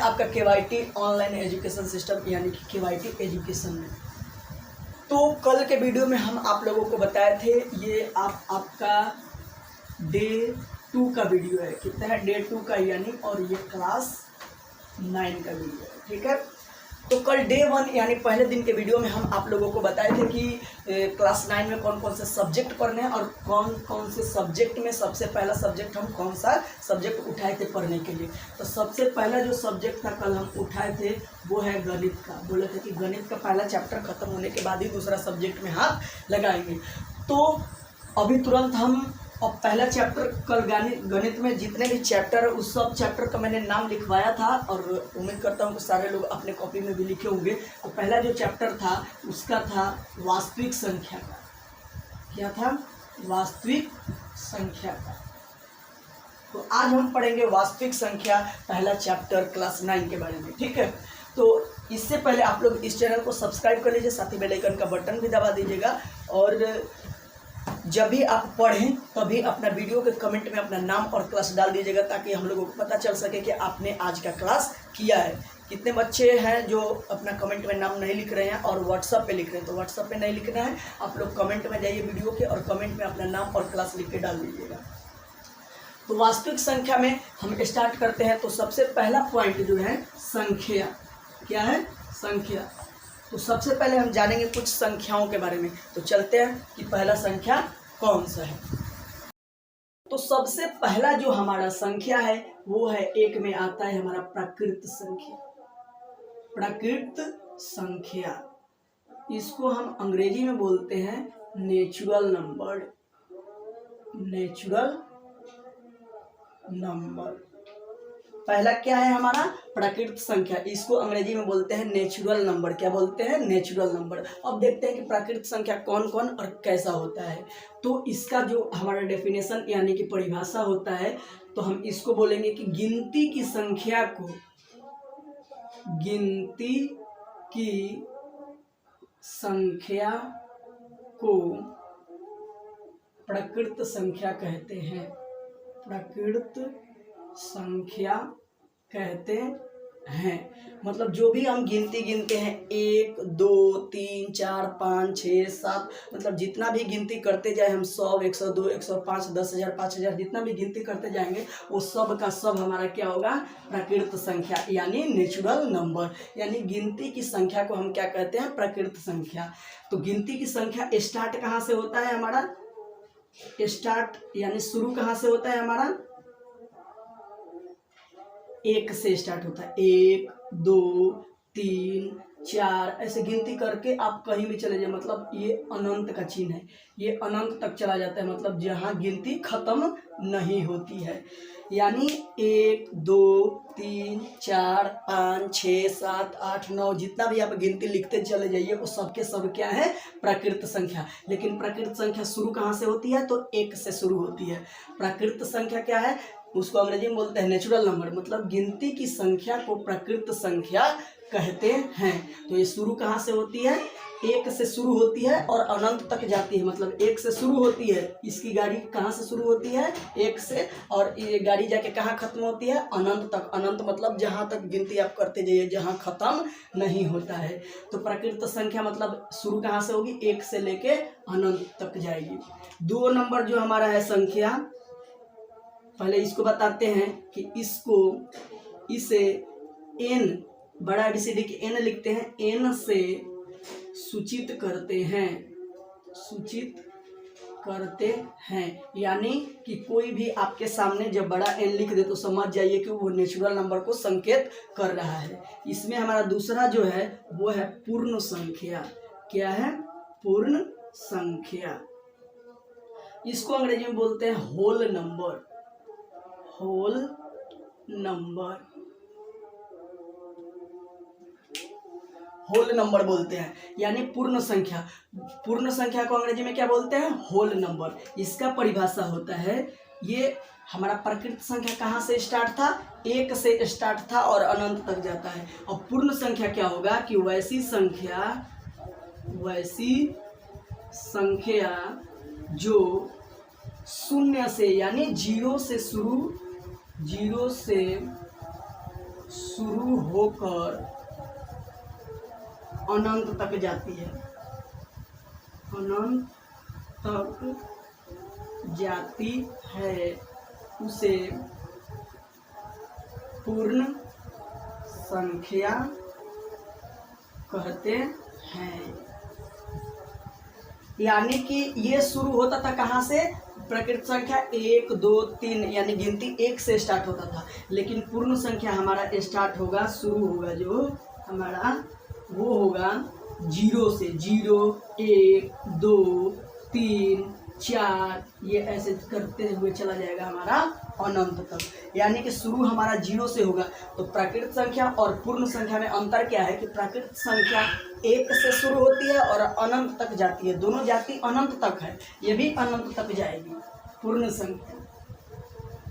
आपका केवाईटी online education system यानी कि केवाईटी एजुकेशन में। तो कल के वीडियो में हम आप लोगों को बताए थे, ये आपका डे 2 का वीडियो है। कितना है? डे 2 का यानी, और ये क्लास 9 का वीडियो है। ठीक है, तो कल डे 1 यानी पहले दिन के वीडियो में हम आप लोगों को बताए थे कि क्लास 9 में कौन कौन से सब्जेक्ट पढ़ने हैं और कौन कौन से सब्जेक्ट में सबसे पहला सब्जेक्ट हम कौन सा सब्जेक्ट उठाए थे पढ़ने के लिए। तो सबसे पहला जो सब्जेक्ट था कल हम उठाए थे वो है गणित का। बोले थे कि गणित का पहला चैप्टर खत्म होने के बाद ही दूसरा सब्जेक्ट में हाथ लगाएंगे। तो अभी तुरंत हम अब पहला चैप्टर कल गणित में जितने भी चैप्टर उस सब चैप्टर का मैंने नाम लिखवाया था और उम्मीद करता हूँ कि सारे लोग अपने कॉपी में भी लिखे होंगे। तो पहला जो चैप्टर था उसका था वास्तविक संख्या का। क्या था? वास्तविक संख्या का। तो आज हम पढ़ेंगे वास्तविक संख्या, पहला चैप्टर क्लास 9 के बारे में। ठीक है, तो इससे पहले आप लोग इस चैनल को सब्सक्राइब कर लीजिए, साथ ही बेल आइकन का बटन भी दबा दीजिएगा। और जब भी आप पढ़ें तभी अपना वीडियो के कमेंट में अपना नाम और क्लास डाल दीजिएगा, ताकि हम लोगों को पता चल सके कि आपने आज का क्लास किया है। कितने बच्चे हैं जो अपना कमेंट में नाम नहीं लिख रहे हैं और व्हाट्सएप पे लिख रहे हैं? तो व्हाट्सएप पे नहीं लिखना है, आप लोग कमेंट में जाइए वीडियो के और कमेंट में अपना नाम और क्लास लिख के डाल दीजिएगा। तो वास्तविक संख्या में हम स्टार्ट करते हैं। तो सबसे पहला पॉइंट जो है संख्या। क्या है? संख्या। तो सबसे पहले हम जानेंगे कुछ संख्याओं के बारे में। तो चलते हैं कि पहला संख्या कौन सा है। तो सबसे पहला जो हमारा संख्या है वो है, एक में आता है हमारा प्राकृत संख्या। प्राकृत संख्या, इसको हम अंग्रेजी में बोलते हैं नेचुरल नंबर। नेचुरल नंबर पहला क्या है हमारा? प्राकृत संख्या। इसको अंग्रेजी में बोलते हैं नेचुरल नंबर। क्या बोलते हैं? Natural number. अब देखते हैं कि प्राकृत संख्या कौन कौन और कैसा होता है। तो इसका जो हमारा डेफिनेशन यानी कि परिभाषा होता है, तो हम इसको बोलेंगे कि गिनती की संख्या को, गिनती की संख्या को प्राकृत संख्या कहते हैं। प्राकृत संख्या कहते हैं। मतलब जो भी हम गिनती गिनते हैं, 1 2 3 4 5 6 7, मतलब जितना भी गिनती करते जाए हम 100 102 105 10,000 5,000 जितना भी गिनती करते जाएंगे वो सब का सब हमारा क्या होगा? प्राकृत संख्या यानी नेचुरल नंबर। यानी गिनती की संख्या को हम क्या कहते हैं? प्राकृत संख्या। तो गिनती की संख्या स्टार्ट कहाँ से होता है हमारा? स्टार्ट यानी शुरू कहाँ से होता है हमारा? 1 से स्टार्ट होता है। 1 2 3 4 ऐसे गिनती करके आप कहीं भी चले जाए, मतलब ये अनंत का चिन्ह है, ये अनंत तक चला जाता है, मतलब जहाँ गिनती खत्म नहीं होती है। यानी 1 2 3 4 5 6 7 8 9 जितना भी आप गिनती लिखते चले जाइए वो सबके सब क्या है? प्राकृत संख्या। लेकिन प्राकृत संख्या शुरू कहाँ से होती है? तो 1 से शुरू होती है। प्राकृत संख्या क्या है? उसको अंग्रेजी में बोलते हैं नेचुरल नंबर। मतलब गिनती की संख्या को प्राकृत संख्या कहते हैं। तो ये शुरू कहाँ से होती है? 1 से शुरू होती है और अनंत तक जाती है। मतलब 1 से शुरू होती है, इसकी गाड़ी कहाँ से शुरू होती है? 1 से, और ये गाड़ी जाके कहाँ खत्म होती है? अनंत तक। अनंत मतलब जहाँ तक गिनती आप करते जाइए, जहाँ खत्म नहीं होता है। तो प्राकृत संख्या मतलब शुरू कहाँ से होगी? 1 से लेके अनंत तक जाएगी। 2 नंबर जो हमारा है संख्या, पहले इसको बताते हैं कि इसे n, बड़ा ABCD की n लिखते हैं, n से सूचित करते हैं। सूचित करते हैं यानी कि कोई भी आपके सामने जब बड़ा n लिख दे तो समझ जाइए कि वो नेचुरल नंबर को संकेत कर रहा है। इसमें हमारा दूसरा जो है वो है पूर्ण संख्या। क्या है? पूर्ण संख्या। इसको अंग्रेजी में बोलते हैं whole number. Whole number, whole number बोलते हैं, यानी पूर्ण संख्या। पूर्ण संख्या को अंग्रेजी में क्या बोलते हैं? Whole number. इसका परिभाषा होता है, ये हमारा प्राकृत संख्या कहाँ से स्टार्ट था? 1 से स्टार्ट था और अनंत तक जाता है। और पूर्ण संख्या क्या होगा कि वैसी संख्या जो 0 से यानी 0 से शुरू होकर अनंत तक जाती है, अनंत तक जाती है, उसे पूर्ण संख्या कहते हैं। यानी कि ये शुरू होता था कहाँ से? प्रकृत संख्या 1 2 3 यानी गिनती 1 से स्टार्ट होता था, लेकिन पूर्ण संख्या हमारा स्टार्ट होगा, शुरू होगा जो हमारा वो होगा 0 से। 0 1 2 3 4 ये ऐसे करते हुए चला जाएगा हमारा अनंत तक, यानी कि शुरू हमारा 0 से होगा। तो प्राकृत संख्या और पूर्ण संख्या में अंतर क्या है कि प्राकृत संख्या 1 से शुरू होती है और अनंत तक जाती है, दोनों जाति अनंत तक है, ये भी अनंत तक जाएगी पूर्ण संख्या,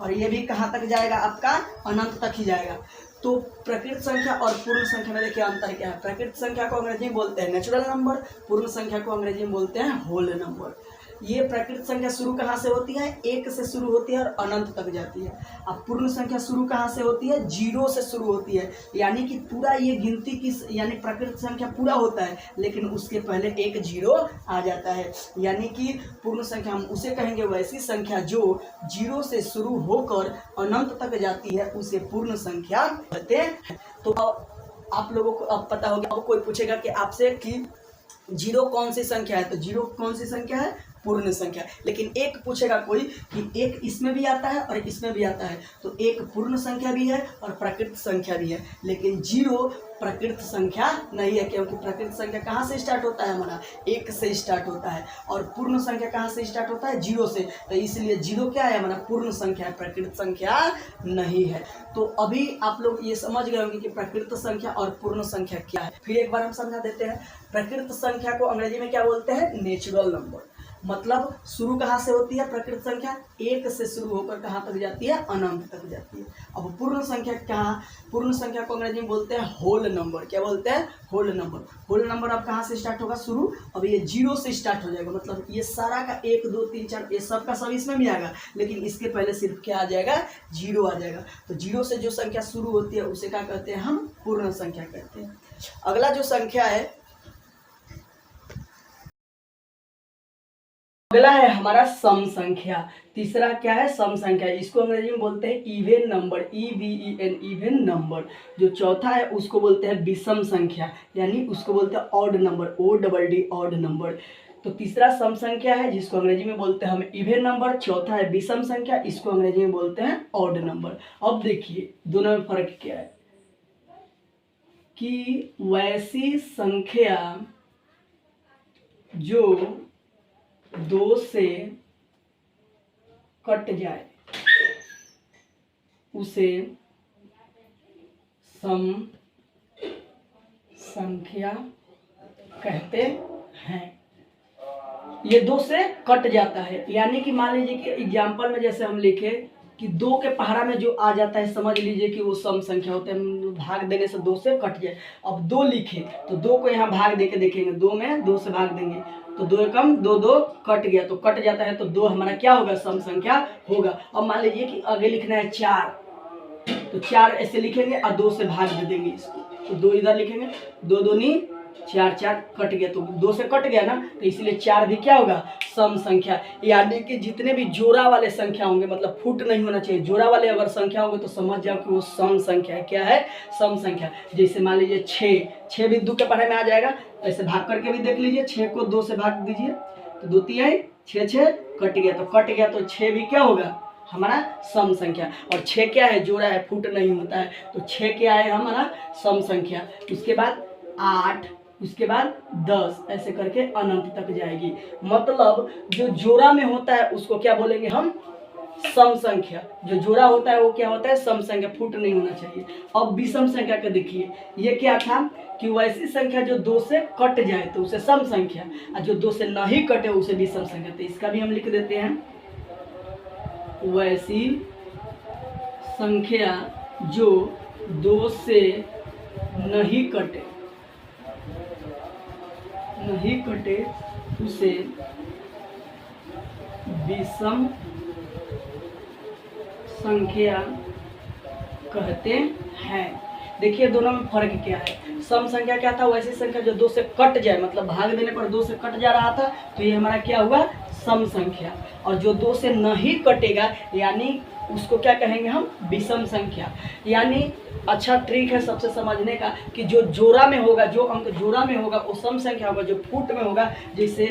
और ये भी कहाँ तक जाएगा? आपका अनंत तक ही जाएगा। तो प्रकृत संख्या और पूर्ण संख्या में देखिए अंतर क्या है। प्रकृत संख्या को अंग्रेजी में बोलते हैं नेचुरल नंबर, पूर्ण संख्या को अंग्रेजी में बोलते हैं होल नंबर। ये प्रकृत संख्या शुरू कहाँ से होती है? 1 से शुरू होती है और अनंत तक जाती है। अब पूर्ण संख्या शुरू कहाँ से होती है? 0 से शुरू होती है, यानी कि पूरा ये गिनती किस यानी प्रकृत संख्या पूरा होता है, लेकिन उसके पहले एक 0 आ जाता है, यानी कि पूर्ण संख्या हम उसे कहेंगे वैसी संख्या जो 0 से शुरू होकर अनंत तक जाती है, उसे पूर्ण संख्या कहते हैं। तो आप लोगों को अब पता होगा, अब कोई पूछेगा कि आपसे कि 0 कौन सी संख्या है, तो 0 कौन सी संख्या है? पूर्ण संख्या। लेकिन एक पूछेगा कोई कि एक इसमें भी आता है और इसमें भी आता है, तो एक पूर्ण संख्या भी है और प्राकृत संख्या भी है, लेकिन 0 प्राकृत संख्या नहीं है, क्योंकि प्राकृत संख्या कहाँ से स्टार्ट होता है? हमारा 1 से स्टार्ट होता है, और पूर्ण संख्या कहाँ से स्टार्ट होता है? 0 से। तो इसलिए 0 क्या है? हमारा पूर्ण संख्या है, प्राकृत संख्या नहीं है। तो अभी आप लोग ये समझ गए होंगे कि प्राकृत संख्या और पूर्ण संख्या क्या है। फिर एक बार हम समझा देते हैं। प्राकृत संख्या को अंग्रेजी में क्या बोलते हैं? Natural number. मतलब शुरू कहाँ से होती है प्रकृत संख्या? 1 से शुरू होकर कहाँ तक जाती है? अनंत तक जाती है। अब पूर्ण संख्या कहाँ? पूर्ण संख्या को अंग्रेजी में बोलते हैं होल नंबर। क्या बोलते हैं? Whole number. होल नंबर अब कहाँ से स्टार्ट होगा? शुरू अब ये 0 से स्टार्ट हो जाएगा, मतलब ये सारा का 1 2 3 4 ये सब का सब इसमें भी आएगा, लेकिन इसके पहले सिर्फ क्या आ जाएगा? 0 आ जाएगा। तो 0 से जो संख्या शुरू होती है उसे क्या कहते हैं? हम पूर्ण संख्या कहते हैं। अगला जो संख्या है, अगला है हमारा सम संख्या। तीसरा क्या है? सम संख्या। इसको अंग्रेजी में बोलते हैं even number, EVEN even number. जो चौथा है उसको बोलते हैं विषम संख्या, यानी उसको बोलते हैं odd number, ODD odd number. तो तीसरा सम संख्या है जिसको अंग्रेजी में बोलते हैं हम इवेन नंबर, चौथा है विषम संख्या, इसको अंग्रेजी में बोलते हैं ऑड नंबर। अब देखिए दोनों में फर्क क्या है कि वैसी संख्या जो 2 से कट जाए उसे सम संख्या कहते हैं। ये 2 से कट जाता है, यानी कि मान लीजिए कि एग्जाम्पल में जैसे हम लिखे कि 2 के पहाड़ा में जो आ जाता है, समझ लीजिए कि वो सम संख्या होता है, भाग देने से 2 से कट जाए। अब 2 लिखे तो 2 को यहाँ भाग दे के देखेंगे, 2 में 2 से भाग देंगे तो 2 एकम 2 2 कट गया, तो कट जाता है तो 2 हमारा क्या होगा? सम संख्या होगा। अब मान लीजिए कि आगे लिखना है 4, तो 4 ऐसे लिखेंगे और 2 से भाग दे देंगे इसको, तो 2 इधर लिखेंगे, 2 दूनी 4 4 कट गया, तो 2 से कट गया ना, तो इसलिए 4 भी क्या होगा? सम संख्या। यानी कि जितने भी जोड़ा वाले संख्या होंगे, मतलब फुट नहीं होना चाहिए, जोड़ा वाले अगर संख्या होंगे तो समझ जाओ कि वो सम संख्या है। क्या है? सम संख्या। जैसे मान लीजिए 6 भी 2 के पढ़ाई में आ जाएगा, ऐसे भाग करके भी देख लीजिए, 6 को 2 से भाग दीजिए तो 2 3 6 6 कट गया, तो कट गया तो 6 भी क्या होगा? हमारा सम संख्या। और 6 क्या है? जोड़ा है, फुट नहीं होता है, तो 6 क्या है? हमारा सम संख्या। उसके बाद 8, उसके बाद 10, ऐसे करके अनंत तक जाएगी। मतलब जो जोड़ा में होता है उसको क्या बोलेंगे हम? सम संख्या। जो जोड़ा होता है वो क्या होता है? सम संख्या, फुट नहीं होना चाहिए। अब विषम संख्या का देखिए, ये क्या था कि वैसी संख्या जो 2 से कट जाए तो उसे सम संख्या, और जो 2 से नहीं कटे उसे विषम संख्या। तो इसका भी हम लिख देते हैं, वैसी संख्या जो 2 से नहीं कटे उसे विषम संख्या कहते हैं। देखिए दोनों में फर्क क्या है। सम संख्या क्या था, वैसी संख्या जो 2 से कट जाए, मतलब भाग देने पर 2 से कट जा रहा था, तो ये हमारा क्या हुआ, सम संख्या। और जो 2 से नहीं कटेगा यानी उसको क्या कहेंगे हम, विषम संख्या। यानी अच्छा ट्रिक है सबसे समझने का कि जो जोड़ा में होगा, जो अंक जोड़ा में होगा वो सम संख्या होगा, जो फुट में होगा, जैसे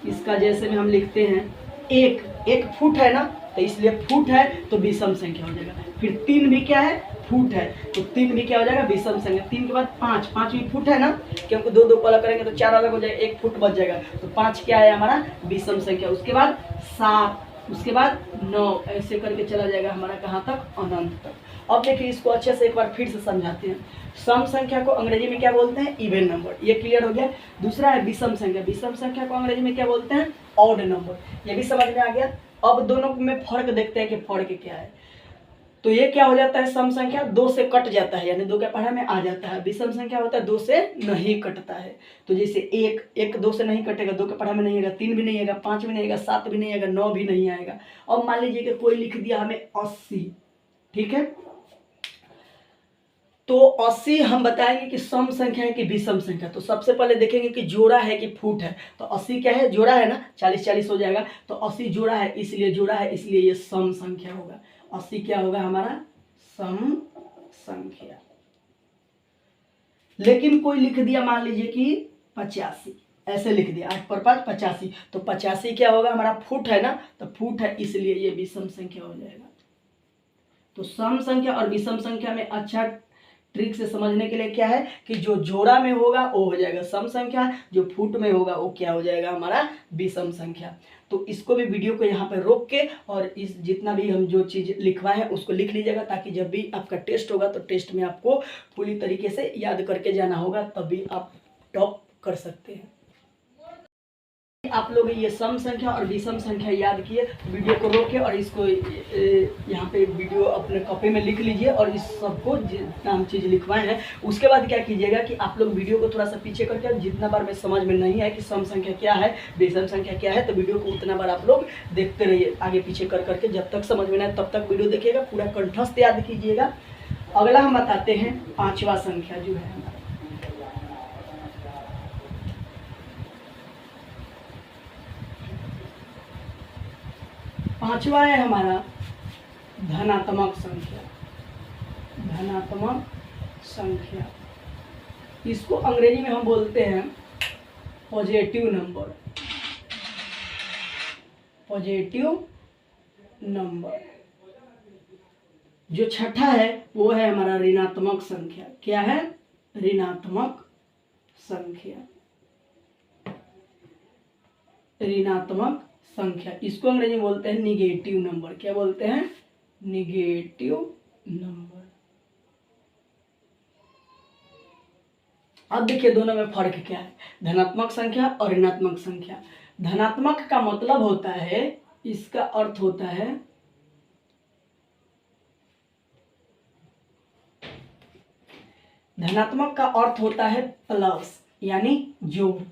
इसका जैसे में हम लिखते हैं एक फुट है ना, तो इसलिए फुट है तो विषम संख्या हो जाएगा। फिर 3 भी क्या है, फुट है, तो 3 भी क्या हो जाएगा, विषम संख्या। 3 के बाद 5 भी फुट है ना, क्योंकि 2 को अलग करेंगे तो 4 अलग हो जाएगा, 1 फुट बच जाएगा, तो 5 क्या है हमारा, विषम संख्या। उसके बाद 7, उसके बाद 9, ऐसे करके चला जाएगा हमारा कहाँ तक, अनंत तक। अब देखिए इसको अच्छे से एक बार फिर से समझाते हैं। सम संख्या को अंग्रेजी में क्या बोलते हैं, इवन नंबर, ये क्लियर हो गया। दूसरा है विषम संख्या, विषम संख्या को अंग्रेजी में क्या बोलते हैं, ऑड नंबर, ये भी समझ में आ गया। अब दोनों में फर्क देखते हैं कि फर्क क्या है। तो ये क्या हो जाता है, सम संख्या 2 से कट जाता है, यानी 2 के पढ़ा में आ जाता है। विषम संख्या होता है 2 से नहीं कटता है। तो जैसे एक 2 से नहीं कटेगा, 2 के पढ़ा में नहीं आएगा, 3 भी नहीं आएगा, 5 भी नहीं आएगा, 7 भी नहीं आएगा, 9 भी नहीं आएगा। अब मान लीजिए कि कोई लिख दिया हमें 80, ठीक है, तो 80 हम बताएंगे कि सम संख्या है कि विषम संख्या। तो सबसे पहले देखेंगे कि जोड़ा है कि फुट है। तो 80 क्या है, जोड़ा है ना, 40-40 हो जाएगा, तो 80 जोड़ा है, इसलिए जोड़ा है, इसलिए ये सम संख्या होगा। 80 क्या होगा हमारा, सम संख्या। लेकिन कोई लिख दिया मान लीजिए कि 85, ऐसे लिख दिया 8 पर 5 85, तो 85 क्या होगा हमारा, फुट है ना, तो फुट है, इसलिए ये विषम संख्या हो जाएगा। तो सम संख्या और विषम संख्या में अच्छा ट्रिक से समझने के लिए क्या है कि जो जोड़ा में होगा वो हो जाएगा सम संख्या, जो फुट में होगा वो क्या हो जाएगा हमारा, विषम संख्या। तो इसको भी वीडियो को यहाँ पे रोक के और इस जितना भी हम जो चीज़ लिखवाए हैं उसको लिख लीजिएगा, ताकि जब भी आपका टेस्ट होगा तो टेस्ट में आपको पूरी तरीके से याद करके जाना होगा, तभी आप टॉप कर सकते हैं। आप लोग ये सम संख्या और विषम संख्या याद किए, वीडियो को रोके और इसको यहाँ पे वीडियो अपने कॉपी में लिख लीजिए, और इस सबको जितना हम चीज़ लिखवाए हैं उसके बाद क्या कीजिएगा कि आप लोग वीडियो को थोड़ा सा पीछे करके, जितना बार में समझ में नहीं आए कि सम संख्या क्या है, विषम संख्या क्या है, तो वीडियो को उतना बार आप लोग देखते रहिए आगे पीछे कर करके, जब तक समझ में ना आए तब तक वीडियो देखिएगा, पूरा कंठस्थ याद कीजिएगा। अगला हम बताते हैं 5वां संख्या जो है हमारा, 5वां है हमारा धनात्मक संख्या। धनात्मक संख्या, इसको अंग्रेजी में हम बोलते हैं पॉजिटिव नंबर। Positive number. जो छठा है वो है हमारा ऋणात्मक संख्या। क्या है, ऋणात्मक संख्या। ऋणात्मक संख्या, इसको अंग्रेजी में बोलते हैं निगेटिव नंबर। क्या बोलते हैं, निगेटिव नंबर। अब देखिए दोनों में फर्क क्या है, धनात्मक संख्या और ऋणात्मक संख्या। धनात्मक का मतलब होता है, इसका अर्थ होता है धनात्मक का अर्थ होता है प्लस, यानी जोड़।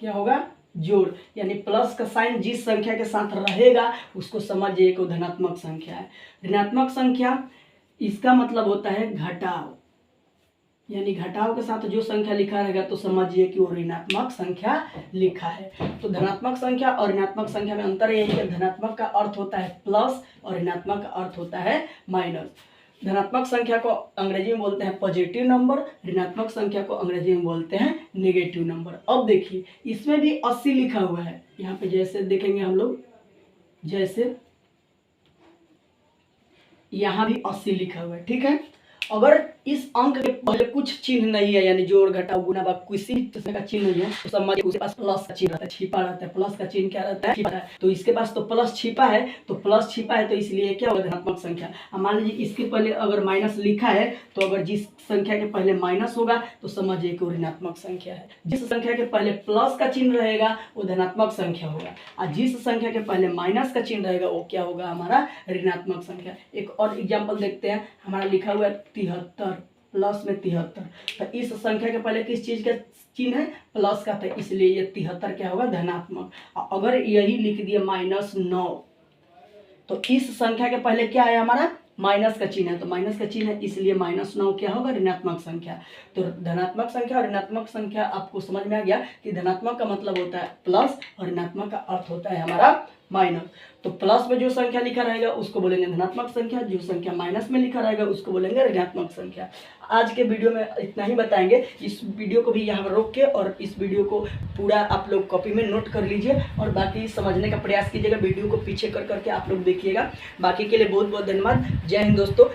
क्या होगा, जोड़, यानी प्लस का साइन जिस संख्या के साथ रहेगा उसको समझिए कि धनात्मक संख्या है। ऋणात्मक संख्या, इसका मतलब होता है घटाव, यानी घटाव के साथ जो संख्या लिखा रहेगा तो समझिए कि वो ऋणात्मक संख्या लिखा है। तो धनात्मक संख्या और ऋणात्मक संख्या में अंतर यही है, धनात्मक का अर्थ होता है प्लस और ऋणात्मक का अर्थ होता है माइनस। धनात्मक संख्या को अंग्रेजी में बोलते हैं पॉजिटिव नंबर, ऋणात्मक संख्या को अंग्रेजी में बोलते हैं नेगेटिव नंबर। अब देखिए इसमें भी 80 लिखा हुआ है, यहाँ पे जैसे देखेंगे हम लोग, जैसे यहाँ भी 80 लिखा हुआ है, ठीक है। अगर इस अंक के पहले कुछ चिन्ह नहीं है, यानी जोड़ घटाव गुणा भाग किसी तरह का चिन्ह नहीं है, तो समझिए उसके पास प्लस का चिन्ह रहता है, छिपा रहता है। प्लस का चिन्ह क्या रहता है, छिपा है। तो इसके पास तो प्लस छिपा है, तो प्लस छिपा है तो इसलिए क्या होगा, धनात्मक संख्या। अब मान लीजिए इसके पहले अगर माइनस लिखा है, तो अगर जिस संख्या के पहले माइनस होगा तो समझिए कि वो ऋणात्मक संख्या है। जिस संख्या के पहले प्लस का चिन्ह रहेगा वो धनात्मक संख्या होगा, और जिस संख्या के पहले माइनस का चिन्ह रहेगा वो क्या होगा, हमारा ऋणात्मक संख्या। एक और एग्जाम्पल देखते हैं, हमारा लिखा हुआ है 73, प्लस में 73, तो इस संख्या के पहले किस चीज का चिन्ह है, प्लस का, तो इसलिए ये 73 क्या होगा, धनात्मक। अगर यही लिख दिए -9, तो इस संख्या के पहले क्या है हमारा, माइनस का चिन्ह है, तो माइनस का चिन्ह है इसलिए माइनस 9 क्या होगा, ऋणात्मक संख्या। तो धनात्मक संख्या और ऋणात्मक संख्या आपको समझ में आ गया कि धनात्मक का मतलब होता है प्लस और ऋणात्मक का अर्थ होता है हमारा माइनस। तो प्लस में जो संख्या लिखा रहेगा उसको बोलेंगे धनात्मक संख्या, जो संख्या माइनस में लिखा रहेगा उसको बोलेंगे ऋणात्मक संख्या। आज के वीडियो में इतना ही बताएंगे। इस वीडियो को भी यहाँ पर रोक के और इस वीडियो को पूरा आप लोग कॉपी में नोट कर लीजिए और बाकी समझने का प्रयास कीजिएगा। वीडियो को पीछे कर करके आप लोग देखिएगा। बाकी के लिए बहुत बहुत धन्यवाद। जय हिंद दोस्तों।